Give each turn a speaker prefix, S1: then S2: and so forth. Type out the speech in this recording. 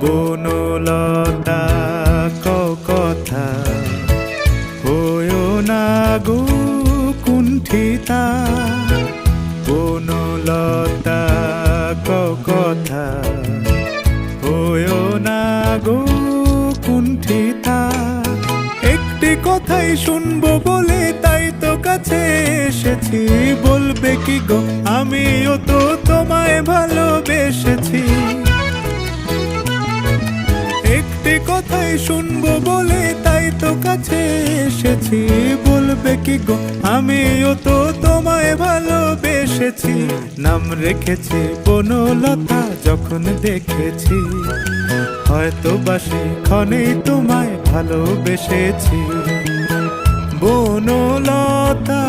S1: বনলতা কথা হয়ো না গো কুণ্ঠিতা। বনলতা কথা হয়ো না গো কুণ্ঠিতা। একটি কথাই শুনবো বলে তাই তো কাছে এসেছি। বলবে কি গো আমিও তো তোমায় ভালোবেসেছি। একটি কথাই শুনবো বলে তাই তো কাছে এসেছি। বলবে কি গো আমিও তো তোমায় ভালোবেসেছি। নাম রেখেছি বনলতা যখন দেখেছি, হয়তো বাসে ক্ষণেই তোমায় ভালোবেসেছি। বনলতা।